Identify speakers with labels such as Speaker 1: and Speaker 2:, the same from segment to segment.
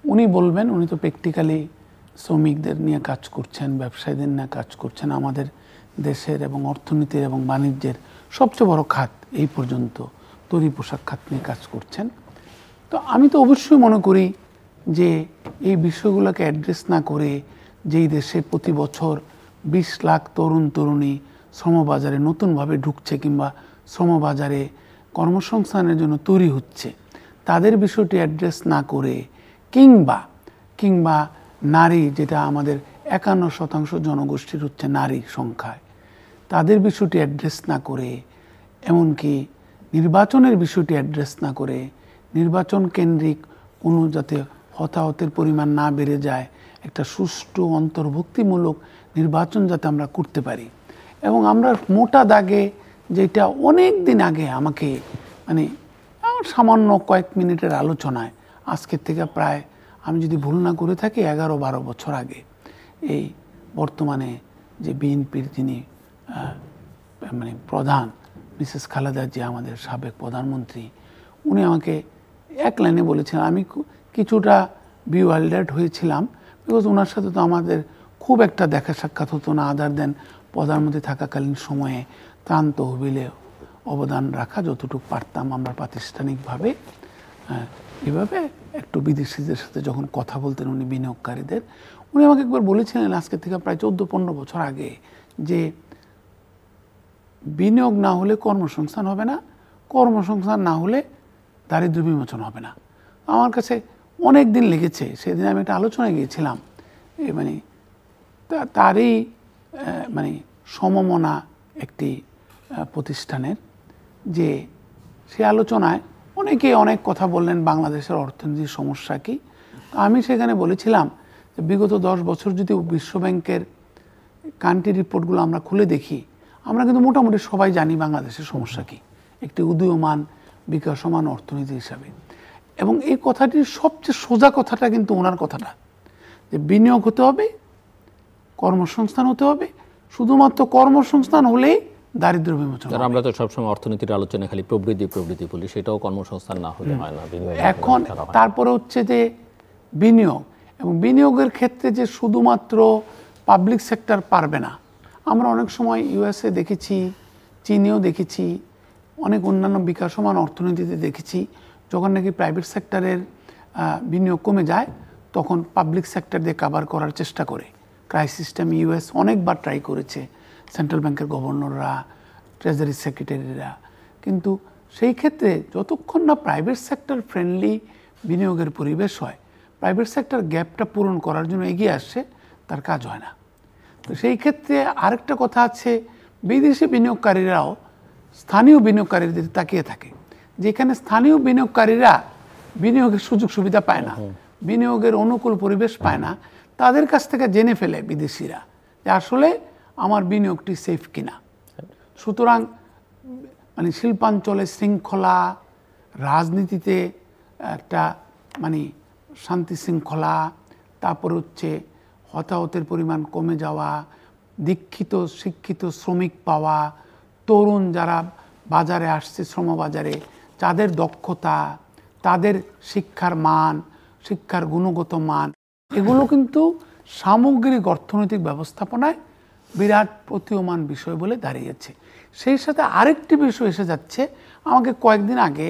Speaker 1: উনি বলবেন, উনি তো প্র্যাকটিক্যালি শ্রমিকদের নিয়ে কাজ করছেন, ব্যবসায়ীদের নিয়ে কাজ করছেন, আমাদের দেশের এবং অর্থনীতির এবং বাণিজ্যের সবচেয়ে বড় খাত এই পর্যন্ত তৈরি পোশাক খাত নিয়ে কাজ করছেন। তো আমি তো অবশ্যই মনে করি যে এই বিষয়গুলোকে অ্যাড্রেস না করে, যেই দেশে প্রতি বছর 20 লাখ তরুণ তরুণী শ্রমবাজারে নতুনভাবে ঢুকছে কিংবা শ্রমবাজারে কর্মসংস্থানের জন্য তৈরি হচ্ছে, তাদের বিষয়টি অ্যাড্রেস না করে কিংবা নারী, যেটা আমাদের 51% জনগোষ্ঠীর হচ্ছে নারী সংখ্যায়, তাদের বিষয়টি অ্যাড্রেস না করে, এমনকি নির্বাচনের বিষয়টি অ্যাড্রেস না করে, নির্বাচন কেন্দ্রিক কোনো যাতে হতাহতের পরিমাণ না বেড়ে যায়, একটা সুষ্ঠু অন্তর্ভুক্তিমূলক নির্বাচন যাতে আমরা করতে পারি। এবং আমরা মোটা দাগে, যেটা অনেক দিন আগে আমাকে মানে সামান্য কয়েক মিনিটের আলোচনায়, আজকের থেকে প্রায়, আমি যদি ভুল না করে থাকি, 11-12 বছর আগে, এই বর্তমানে যে বিএনপির যিনি মানে প্রধান মিসেস খালেদা জিয়া, আমাদের সাবেক প্রধানমন্ত্রী, উনি আমাকে এক লাইনে বলেছিলেন, আমি কিছুটা বিওয়াইল্ডার্ড হয়েছিলাম, বিকজ ওনার সাথে তো আমাদের খুব একটা দেখা সাক্ষাৎ হতো না, আদার দেন প্রধানমন্ত্রী থাকাকালীন সময়ে ত্রাণ তহবিলে অবদান রাখা যতটুকু পারতাম আমরা প্রাতিষ্ঠানিকভাবে। এভাবে একটু বিদেশিদের সাথে যখন কথা বলতেন উনি বিনিয়োগকারীদের, উনি আমাকে একবার বলেছিলেন আজকে থেকে প্রায় 14-15 বছর আগে, যে বিনিয়োগ না হলে কর্মসংস্থান হবে না, কর্মসংস্থান না হলে দারিদ্র্য বিমোচন হবে না। আমার কাছে অনেক দিন লেগেছে। সেদিন আমি একটা আলোচনায় গিয়েছিলাম, মানে তারই মানে সমমনা একটি প্রতিষ্ঠানের, যে সে আলোচনায় অনেকে অনেক কথা বললেন বাংলাদেশের অর্থনীতির সমস্যা কি। আমি সেখানে বলেছিলাম যে বিগত 10 বছর যদি বিশ্বব্যাংকের কান্ট্রি রিপোর্টগুলো আমরা খুলে দেখি, আমরা কিন্তু মোটামুটি সবাই জানি বাংলাদেশের সমস্যা কি, একটি উদীয়মান বিকাশমান অর্থনীতি হিসাবে। এবং এই কথাটির সবচেয়ে সোজা কথাটা কিন্তু ওনার কথাটা, যে বিনিয়োগ হতে হবে, কর্মসংস্থান হতে হবে, শুধুমাত্র কর্মসংস্থান হলেই দারিদ্র্য বিমোচন।
Speaker 2: আমরা তো সবসময় অর্থনীতির আলোচনা খালি প্রবৃদ্ধি বলি, সেটাও কর্মসংস্থান না হলে হয় না।
Speaker 1: এখন তারপরে হচ্ছে যে বিনিয়োগ, এবং বিনিয়োগের ক্ষেত্রে যে শুধুমাত্র পাবলিক সেক্টর পারবে না। আমরা অনেক সময় ইউএসএ দেখেছি, চীনেও দেখেছি, অনেক অন্যান্য বিকাশমান অর্থনীতিতে দেখেছি, যখন নাকি প্রাইভেট সেক্টরের বিনিয়োগ কমে যায় তখন পাবলিক সেক্টর দিয়ে কাভার করার চেষ্টা করে। ক্রাইসিস টাইম ইউএস অনেকবার ট্রাই করেছে, সেন্ট্রাল ব্যাংকের গভর্নররা, ট্রেজারি সেক্রেটারিরা, কিন্তু সেই ক্ষেত্রে যতক্ষণ না প্রাইভেট সেক্টর ফ্রেন্ডলি বিনিয়োগের পরিবেশ হয়, প্রাইভেট সেক্টর গ্যাপটা পূরণ করার জন্য এগিয়ে আসছে, তার কাজ হয় না। তো সেই ক্ষেত্রে আরেকটা কথা আছে, বিদেশি বিনিয়োগকারীরাও স্থানীয় বিনিয়োগকারীদের তাকিয়ে থাকে, যেখানে স্থানীয় বিনিয়োগকারীরা বিনিয়োগের সুযোগ সুবিধা পায় না, বিনিয়োগের অনুকূল পরিবেশ পায় না, তাদের কাছ থেকে জেনে ফেলে বিদেশিরা যে আসলে আমার বিনিয়োগটি সেফ কিনা। সুতরাং মানে শিল্পাঞ্চলে শৃঙ্খলা, রাজনীতিতে একটা মানে শান্তি শৃঙ্খলা, তারপর হচ্ছে হতাহতের পরিমাণ কমে যাওয়া, দীক্ষিত শিক্ষিত শ্রমিক পাওয়া, তরুণ যারা বাজারে আসছে শ্রমবাজারে, যাদের দক্ষতা, তাদের শিক্ষার মান, শিক্ষার গুণগত মান, এগুলো কিন্তু সামগ্রিক অর্থনৈতিক ব্যবস্থাপনায় বিরাট প্রতীয়মান বিষয় বলে দাঁড়িয়েছে। সেই সাথে আরেকটি বিষয় এসে যাচ্ছে, আমাকে কয়েকদিন আগে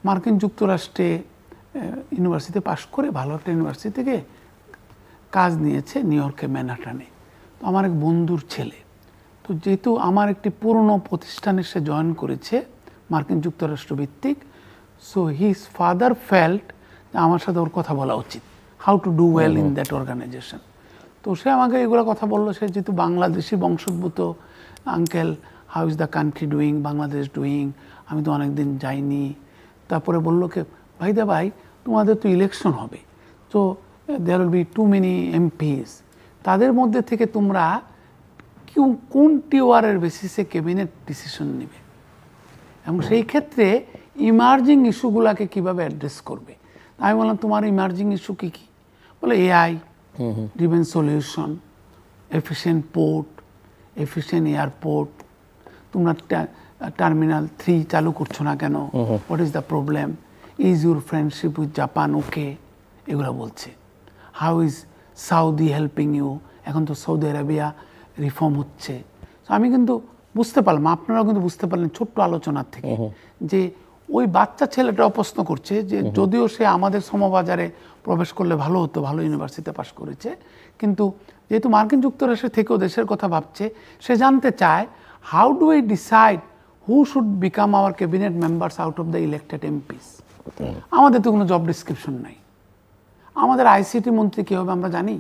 Speaker 1: মার্কিন যুক্তরাষ্ট্রে ইউনিভার্সিটিতে পাশ করে ভালো একটা ইউনিভার্সিটি থেকে কাজ নিয়েছে নিউ ইয়র্কে ম্যানহাটনে। তো আমার এক বন্ধুর ছেলে, তো যেহেতু আমার একটি পুরনো প্রতিষ্ঠানে সে জয়েন করেছে মার্কিন যুক্তরাষ্ট্র ভিত্তিক, সো হিজ ফাদার ফেল্ট আমার সাথে ওর কথা বলা উচিত, how to do well in that organisation. তো সে আমাকে এগুলো কথা বললো, সে যেহেতু বাংলাদেশি বংশোদ্ভূত, uncle how is the country doing, Bangladesh doing, আমি তো অনেকদিন যাইনি। তারপরে বললো কে ভাই তোমাদের তো ইলেকশন হবে, তো there will be too many MPs, তাদের মধ্যে থেকে তোমরা কোন টিওয়ারের বেসিসে ক্যাবিনেট ডিসিশন নেবে, এবং সেই ক্ষেত্রে ইমার্জিং ইস্যুগুলোকে কীভাবে অ্যাড্রেস করবে। আমি বললাম তোমার ইমার্জিং ইস্যু কী কী? বলে AI driven solution, efficient port, efficient airport, তোমরা টার্মিনাল 3 চালু করছো না কেন, what is the problem, is your friendship with Japan okay, এগুলো বলছে। How is Saudi helping you, এখন তো সৌদি আরবিয়া রিফর্ম হচ্ছে। আমি কিন্তু বুঝতে পারলাম, আপনারাও কিন্তু বুঝতে পারলেন ছোট্ট আলোচনার থেকে, যে ওই বাচ্চা ছেলেটাও প্রশ্ন করছে যে যদিও সে আমাদের সমবাজারে প্রবেশ করলে ভালো হতো, ভালো ইউনিভার্সিটিতে পাশ করেছে, কিন্তু যেহেতু মার্কিন যুক্তরাষ্ট্রে থেকেও দেশের কথা ভাবছে, সে জানতে চায় how do we decide who should become hour cabinet members out of the elected MPs. আমাদের তো কোনো জব ডিসক্রিপশন নাই। আমাদের আইসিটি মন্ত্রী কী হবে আমরা জানি,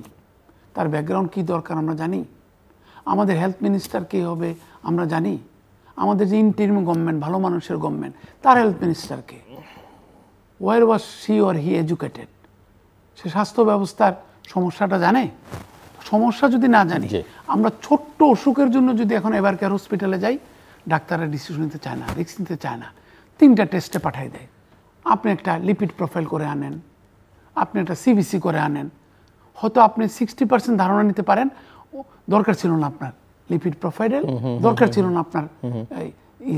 Speaker 1: তার ব্যাকগ্রাউন্ড কী দরকার আমরা জানি, আমাদের হেলথ মিনিস্টার কী হবে আমরা জানি, আমাদের যে ইন্টারিম গভর্নমেন্ট, ভালো মানুষের গভর্নমেন্ট, তার হেলথ মিনিস্টারকে were was she or he educated, সে স্বাস্থ্য ব্যবস্থার সমস্যাটা জানে? সমস্যা যদি না জানি, আমরা ছোট্ট অসুখের জন্য যদি এখন এবার কেয়ার হসপিটালে যাই, ডাক্তাররা ডিসিশন নিতে চায় না, রিস্ক নিতে চায় না, 3টা টেস্টে পাঠিয়ে দেয়। আপনি একটা লিপিড প্রোফাইল করে আনেন, আপনি একটা সিবিসি করে আনেন, হয়তো আপনি 60% ধারণা নিতে পারেন, দরকার ছিল না আপনার লিপিড প্রোফাইলের, দরকার ছিল না আপনার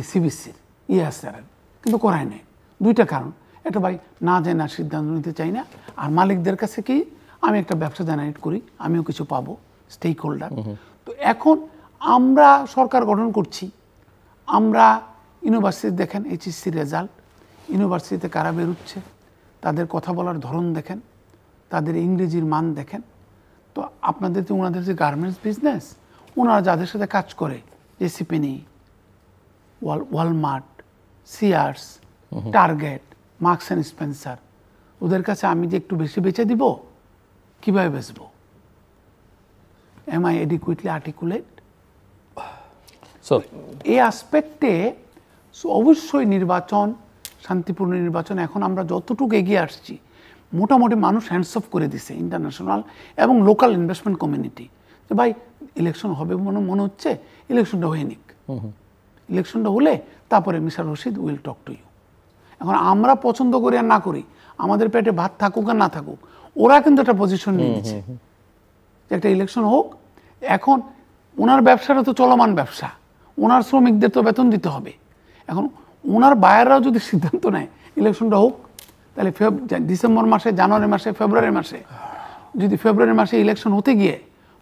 Speaker 1: সিবিসির, ইয়াসআর, কিন্তু করায় নেই। 2টা কারণ, একটা ভাই না জেনে সিদ্ধান্ত নিতে চাই না, আর মালিকদের কাছে কি আমি একটা ব্যবসা জেনারেট করি, আমিও কিছু পাবো, স্টেক হোল্ডার। তো এখন আমরা সরকার গঠন করছি, আমরা ইউনিভার্সিটি দেখেন এইচএসসি রেজাল্ট, ইউনিভার্সিটিতে কারা বেরোচ্ছে, তাদের কথা বলার ধরন দেখেন, তাদের ইংরেজির মান দেখেন। তো আপনাদের তো ওনাদের যে গার্মেন্টস বিজনেস, ওনারা যাদের সাথে কাজ করে, জেসিপেনি, Walmart, সিয়ার্স, target, marks and Spencer, ওদের কাছে আমি যে একটু বেশি বেচে দিব, কীভাবে বেচবো? Am I adequately articulate? এই আসপেক্টে অবশ্যই নির্বাচন, শান্তিপূর্ণ নির্বাচন, এখন আমরা যতটুকু এগিয়ে আসছি, মোটামুটি মানুষ হ্যান্ডস অফ করে দিছে, ইন্টারন্যাশনাল এবং লোকাল ইনভেস্টমেন্ট কমিউনিটি, যে ভাই ইলেকশন হবে মনে হচ্ছে, ইলেকশনটা হয়ে নিক, ইলেকশনটা হলে তারপরে mister Rashid will talk to you. এখন আমরা পছন্দ করি আর না করি, আমাদের পেটে ভাত থাকুক আর না থাকুক, ওরা কিন্তু একটা পজিশন নিয়ে নিচ্ছে যে একটা ইলেকশন হোক। এখন ওনার ব্যবসাটা তো চলমান ব্যবসা, ওনার শ্রমিকদের তো বেতন দিতে হবে। এখন ওনার বায়াররাও যদি সিদ্ধান্ত নেয় ইলেকশনটা হোক, তাহলে ডিসেম্বর মাসে, জানুয়ারি মাসে, ফেব্রুয়ারি মাসে, যদি ফেব্রুয়ারি মাসে ইলেকশন হতে গিয়ে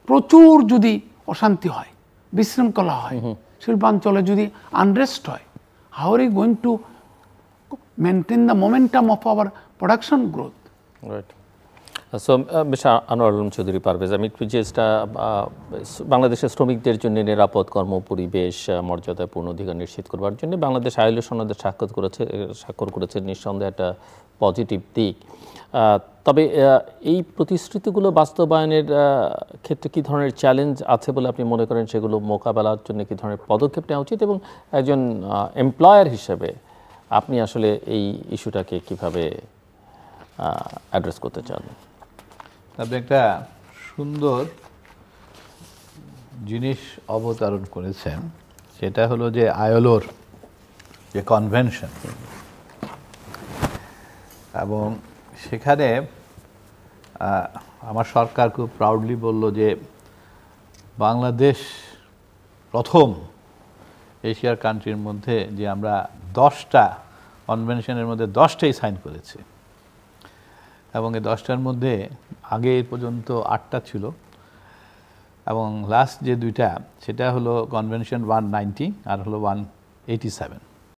Speaker 1: প্রচুর যদি অশান্তি হয়, বিশৃঙ্খলা হয়, শিল্পাঞ্চলে যদি আনরেস্ট হয়, how are you going to maintain the momentum of our production growth?
Speaker 2: Right. So mister Anwar Alam Chowdhury Parvez, আমি একটু যেটা বাংলাদেশের শ্রমিকদের জন্য নিরাপদ কর্ম পরিবেশ, মর্যাদাপূর্ণ অধিকার নিশ্চিত করবার জন্য বাংলাদেশ আইএলও সনদে স্বাক্ষর করেছে, নিঃসন্দেহে একটা পজিটিভ দিক। তবে এই প্রতিশ্রুতিগুলো বাস্তবায়নের ক্ষেত্রে কী ধরনের চ্যালেঞ্জ আছে বলে আপনি মনে করেন, সেগুলো মোকাবেলার জন্য কী ধরনের পদক্ষেপ নেওয়া উচিত, এবং একজন এমপ্লয়ার হিসেবে আপনি আসলে এই ইস্যুটাকে কীভাবে অ্যাড্রেস করতে চান?
Speaker 3: আপনি একটা সুন্দর জিনিস অবতারণ করেছেন, সেটা হলো যে আইএলওর যে কনভেনশন, এবং সেখানে আমার সরকার খুব প্রাউডলি বলল যে বাংলাদেশ প্রথম এশিয়ার কান্ট্রির মধ্যে যে আমরা 10টা কনভেনশনের মধ্যে 10টাই সাইন করেছি, এবং এই 10টার মধ্যে আগে এই পর্যন্ত 8টা ছিল, এবং লাস্ট যে 2টা সেটা হলো কনভেনশন 190 আর হলো 187।